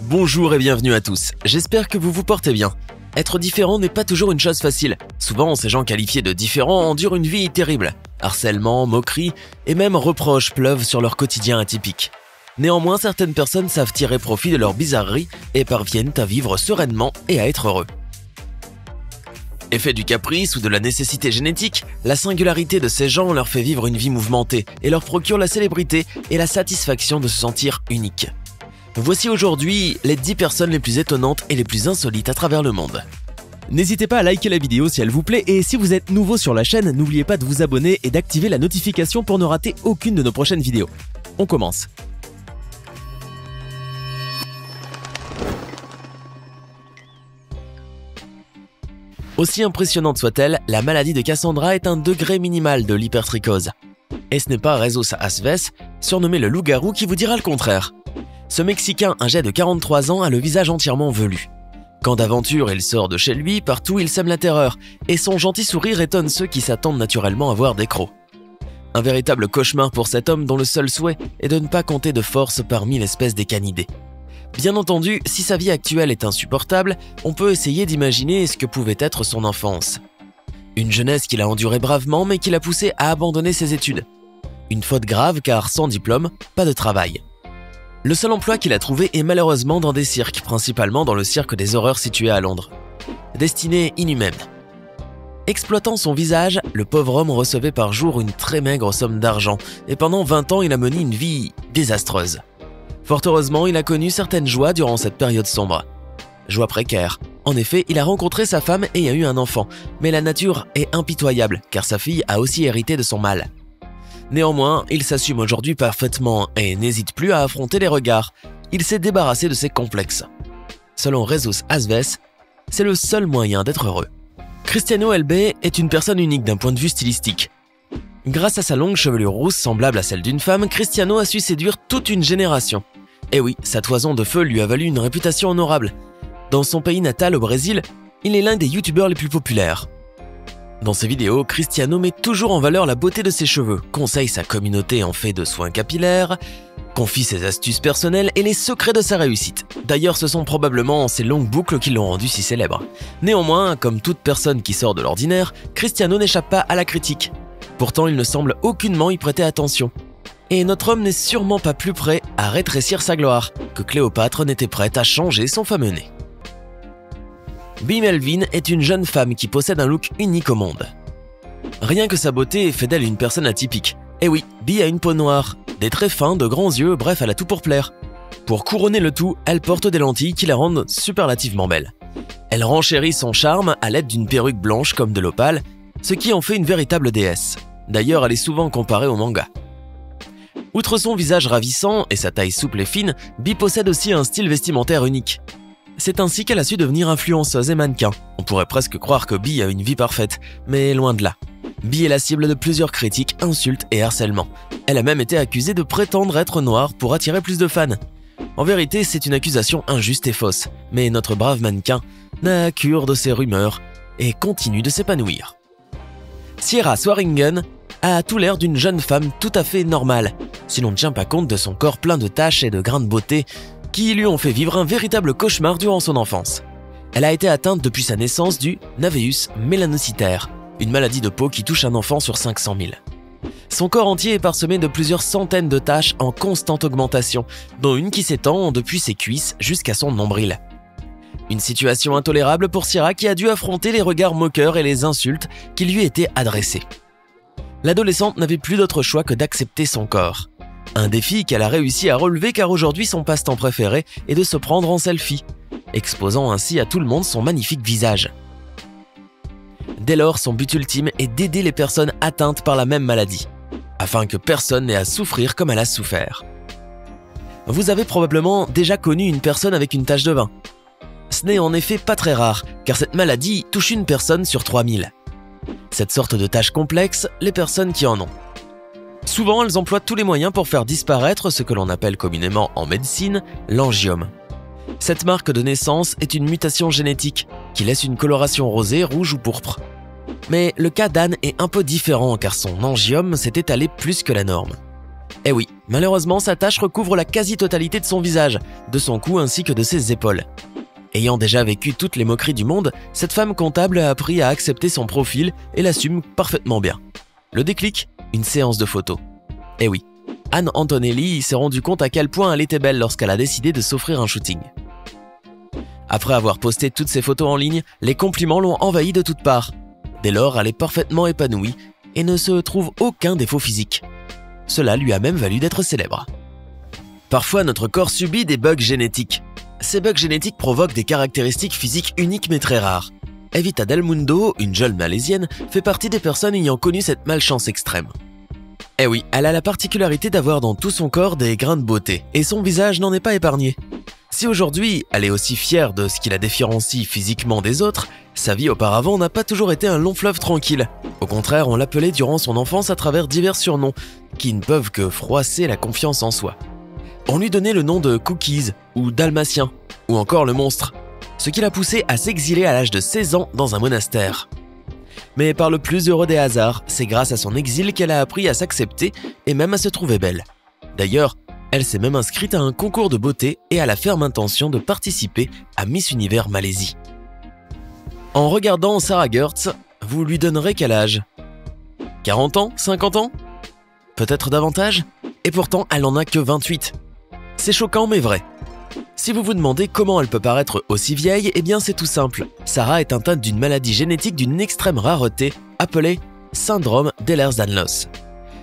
Bonjour et bienvenue à tous, j'espère que vous vous portez bien. Être différent n'est pas toujours une chose facile. Souvent, ces gens qualifiés de différents endurent une vie terrible. Harcèlement, moqueries et même reproches pleuvent sur leur quotidien atypique. Néanmoins, certaines personnes savent tirer profit de leur bizarrerie et parviennent à vivre sereinement et à être heureux. Effet du caprice ou de la nécessité génétique, la singularité de ces gens leur fait vivre une vie mouvementée et leur procure la célébrité et la satisfaction de se sentir unique. Voici aujourd'hui les 10 personnes les plus étonnantes et les plus insolites à travers le monde. N'hésitez pas à liker la vidéo si elle vous plaît et si vous êtes nouveau sur la chaîne, n'oubliez pas de vous abonner et d'activer la notification pour ne rater aucune de nos prochaines vidéos. On commence. Aussi impressionnante soit-elle, la maladie de Cassandra est un degré minimal de l'hypertrichose. Et ce n'est pas Jesus Asves, surnommé le loup-garou, qui vous dira le contraire. Ce Mexicain âgé de 43 ans a le visage entièrement velu. Quand d'aventure il sort de chez lui, partout il sème la terreur, et son gentil sourire étonne ceux qui s'attendent naturellement à voir des crocs. Un véritable cauchemar pour cet homme dont le seul souhait est de ne pas compter de force parmi l'espèce des canidés. Bien entendu, si sa vie actuelle est insupportable, on peut essayer d'imaginer ce que pouvait être son enfance. Une jeunesse qu'il a endurée bravement mais qui l'a poussé à abandonner ses études. Une faute grave car sans diplôme, pas de travail. Le seul emploi qu'il a trouvé est malheureusement dans des cirques, principalement dans le cirque des horreurs situé à Londres. Destinée inhumaine. Exploitant son visage, le pauvre homme recevait par jour une très maigre somme d'argent et pendant 20 ans il a mené une vie désastreuse. Fort heureusement, il a connu certaines joies durant cette période sombre. Joie précaire. En effet, il a rencontré sa femme et a eu un enfant, mais la nature est impitoyable car sa fille a aussi hérité de son mal. Néanmoins, il s'assume aujourd'hui parfaitement et n'hésite plus à affronter les regards. Il s'est débarrassé de ses complexes. Selon Jesus Asves, c'est le seul moyen d'être heureux. Cristiano LB est une personne unique d'un point de vue stylistique. Grâce à sa longue chevelure rousse semblable à celle d'une femme, Cristiano a su séduire toute une génération. Et oui, sa toison de feu lui a valu une réputation honorable. Dans son pays natal au Brésil, il est l'un des youtubeurs les plus populaires. Dans ses vidéos, Cristiano met toujours en valeur la beauté de ses cheveux, conseille sa communauté en fait de soins capillaires, confie ses astuces personnelles et les secrets de sa réussite. D'ailleurs, ce sont probablement ces longues boucles qui l'ont rendu si célèbre. Néanmoins, comme toute personne qui sort de l'ordinaire, Cristiano n'échappe pas à la critique. Pourtant, il ne semble aucunement y prêter attention. Et notre homme n'est sûrement pas plus prêt à rétrécir sa gloire que Cléopâtre n'était prête à changer son fameux nez. Bee Melvin est une jeune femme qui possède un look unique au monde. Rien que sa beauté fait d'elle une personne atypique. Et oui, Bee a une peau noire, des traits fins, de grands yeux, bref, elle a tout pour plaire. Pour couronner le tout, elle porte des lentilles qui la rendent superlativement belle. Elle renchérit son charme à l'aide d'une perruque blanche comme de l'opale, ce qui en fait une véritable déesse. D'ailleurs, elle est souvent comparée au manga. Outre son visage ravissant et sa taille souple et fine, Bee possède aussi un style vestimentaire unique. C'est ainsi qu'elle a su devenir influenceuse et mannequin. On pourrait presque croire que Bee a une vie parfaite, mais loin de là. Bee est la cible de plusieurs critiques, insultes et harcèlements. Elle a même été accusée de prétendre être noire pour attirer plus de fans. En vérité, c'est une accusation injuste et fausse, mais notre brave mannequin n'a cure de ces rumeurs et continue de s'épanouir. Ciara Swearingen a tout l'air d'une jeune femme tout à fait normale, si l'on ne tient pas compte de son corps plein de taches et de grains de beauté qui lui ont fait vivre un véritable cauchemar durant son enfance. Elle a été atteinte depuis sa naissance du Naeveus melanocytaire, une maladie de peau qui touche un enfant sur 500 000. Son corps entier est parsemé de plusieurs centaines de taches en constante augmentation, dont une qui s'étend depuis ses cuisses jusqu'à son nombril. Une situation intolérable pour Ciara qui a dû affronter les regards moqueurs et les insultes qui lui étaient adressés. L'adolescente n'avait plus d'autre choix que d'accepter son corps. Un défi qu'elle a réussi à relever car aujourd'hui son passe-temps préféré est de se prendre en selfie, exposant ainsi à tout le monde son magnifique visage. Dès lors, son but ultime est d'aider les personnes atteintes par la même maladie, afin que personne n'ait à souffrir comme elle a souffert. Vous avez probablement déjà connu une personne avec une tache de vin. Ce n'est en effet pas très rare, car cette maladie touche une personne sur 3000. Cette sorte de tache complexe, les personnes qui en ont. Souvent, elles emploient tous les moyens pour faire disparaître ce que l'on appelle communément en médecine l'angiome. Cette marque de naissance est une mutation génétique qui laisse une coloration rosée, rouge ou pourpre. Mais le cas d'Anne est un peu différent car son angiome s'est étalé plus que la norme. Eh oui, malheureusement, sa tache recouvre la quasi-totalité de son visage, de son cou ainsi que de ses épaules. Ayant déjà vécu toutes les moqueries du monde, cette femme comptable a appris à accepter son profil et l'assume parfaitement bien. Le déclic, une séance de photos. Eh oui, Anne Antonelli s'est rendu compte à quel point elle était belle lorsqu'elle a décidé de s'offrir un shooting. Après avoir posté toutes ses photos en ligne, les compliments l'ont envahie de toutes parts. Dès lors, elle est parfaitement épanouie et ne se trouve aucun défaut physique. Cela lui a même valu d'être célèbre. Parfois, notre corps subit des bugs génétiques. Ces bugs génétiques provoquent des caractéristiques physiques uniques mais très rares. Evita Del Mundo, une jeune malaisienne, fait partie des personnes ayant connu cette malchance extrême. Eh oui, elle a la particularité d'avoir dans tout son corps des grains de beauté, et son visage n'en est pas épargné. Si aujourd'hui, elle est aussi fière de ce qui la différencie physiquement des autres, sa vie auparavant n'a pas toujours été un long fleuve tranquille. Au contraire, on l'appelait durant son enfance à travers divers surnoms, qui ne peuvent que froisser la confiance en soi. On lui donnait le nom de Cookies, ou Dalmatien, ou encore le monstre, ce qui l'a poussé à s'exiler à l'âge de 16 ans dans un monastère. Mais par le plus heureux des hasards, c'est grâce à son exil qu'elle a appris à s'accepter et même à se trouver belle. D'ailleurs, elle s'est même inscrite à un concours de beauté et a la ferme intention de participer à Miss Univers Malaisie. En regardant Sarah Gertz, vous lui donnerez quel âge ? 40 ans ? 50 ans ? Peut-être davantage ? Et pourtant, elle n'en a que 28. C'est choquant mais vrai. Si vous vous demandez comment elle peut paraître aussi vieille, eh bien c'est tout simple. Sarah est atteinte d'une maladie génétique d'une extrême rareté, appelée syndrome d'Ehlers-Danlos.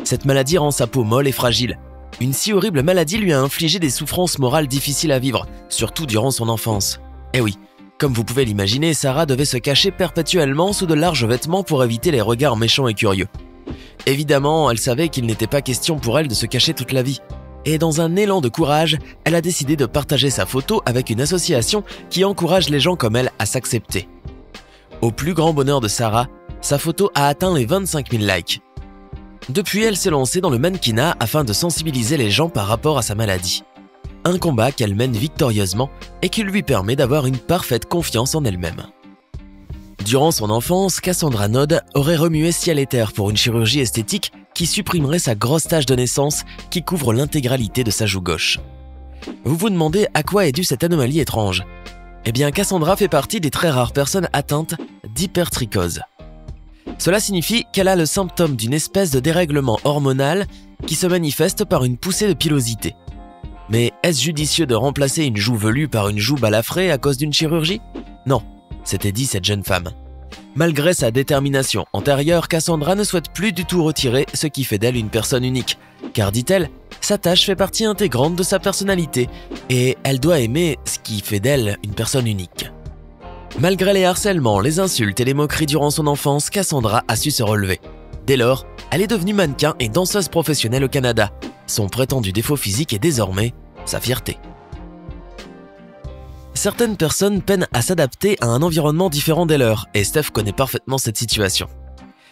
Cette maladie rend sa peau molle et fragile. Une si horrible maladie lui a infligé des souffrances morales difficiles à vivre, surtout durant son enfance. Eh oui, comme vous pouvez l'imaginer, Sarah devait se cacher perpétuellement sous de larges vêtements pour éviter les regards méchants et curieux. Évidemment, elle savait qu'il n'était pas question pour elle de se cacher toute la vie. Et dans un élan de courage, elle a décidé de partager sa photo avec une association qui encourage les gens comme elle à s'accepter. Au plus grand bonheur de Sarah, sa photo a atteint les 25 000 likes. Depuis, elle s'est lancée dans le mannequinat afin de sensibiliser les gens par rapport à sa maladie. Un combat qu'elle mène victorieusement et qui lui permet d'avoir une parfaite confiance en elle-même. Durant son enfance, Cassandra Nod aurait remué ciel et terre pour une chirurgie esthétique qui supprimerait sa grosse tache de naissance qui couvre l'intégralité de sa joue gauche. Vous vous demandez à quoi est due cette anomalie étrange ? Eh bien, Cassandra fait partie des très rares personnes atteintes d'hypertrichose. Cela signifie qu'elle a le symptôme d'une espèce de dérèglement hormonal qui se manifeste par une poussée de pilosité. Mais est-ce judicieux de remplacer une joue velue par une joue balafrée à cause d'une chirurgie ? Non, s'était dit cette jeune femme. Malgré sa détermination antérieure, Cassandra ne souhaite plus du tout retirer ce qui fait d'elle une personne unique. Car, dit-elle, sa tâche fait partie intégrante de sa personnalité et elle doit aimer ce qui fait d'elle une personne unique. Malgré les harcèlements, les insultes et les moqueries durant son enfance, Cassandra a su se relever. Dès lors, elle est devenue mannequin et danseuse professionnelle au Canada. Son prétendu défaut physique est désormais sa fierté. Certaines personnes peinent à s'adapter à un environnement différent des leurs, et Steph connaît parfaitement cette situation.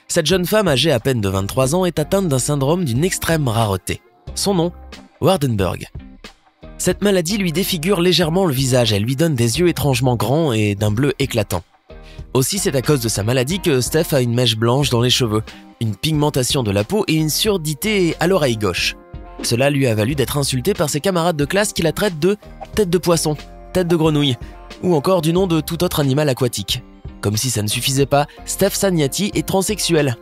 Cette jeune femme âgée à peine de 23 ans est atteinte d'un syndrome d'une extrême rareté. Son nom, Waardenburg. Cette maladie lui défigure légèrement le visage, elle lui donne des yeux étrangement grands et d'un bleu éclatant. Aussi, c'est à cause de sa maladie que Steph a une mèche blanche dans les cheveux, une pigmentation de la peau et une surdité à l'oreille gauche. Cela lui a valu d'être insultée par ses camarades de classe qui la traitent de tête de poisson, tête de grenouille, ou encore du nom de tout autre animal aquatique. Comme si ça ne suffisait pas, Steph Sagnati est transsexuelle.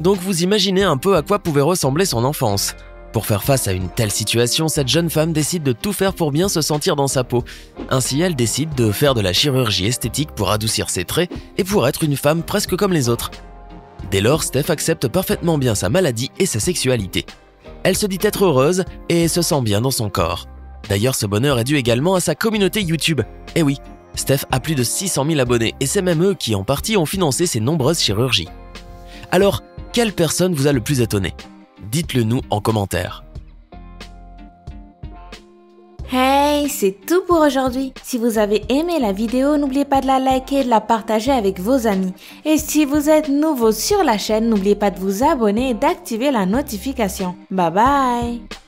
Donc vous imaginez un peu à quoi pouvait ressembler son enfance. Pour faire face à une telle situation, cette jeune femme décide de tout faire pour bien se sentir dans sa peau. Ainsi, elle décide de faire de la chirurgie esthétique pour adoucir ses traits et pour être une femme presque comme les autres. Dès lors, Steph accepte parfaitement bien sa maladie et sa sexualité. Elle se dit être heureuse et se sent bien dans son corps. D'ailleurs, ce bonheur est dû également à sa communauté YouTube. Eh oui, Steph a plus de 600 000 abonnés et c'est même eux qui en partie ont financé ses nombreuses chirurgies. Alors, quelle personne vous a le plus étonné ? Dites-le nous en commentaire. Hey, c'est tout pour aujourd'hui. Si vous avez aimé la vidéo, n'oubliez pas de la liker et de la partager avec vos amis. Et si vous êtes nouveau sur la chaîne, n'oubliez pas de vous abonner et d'activer la notification. Bye bye!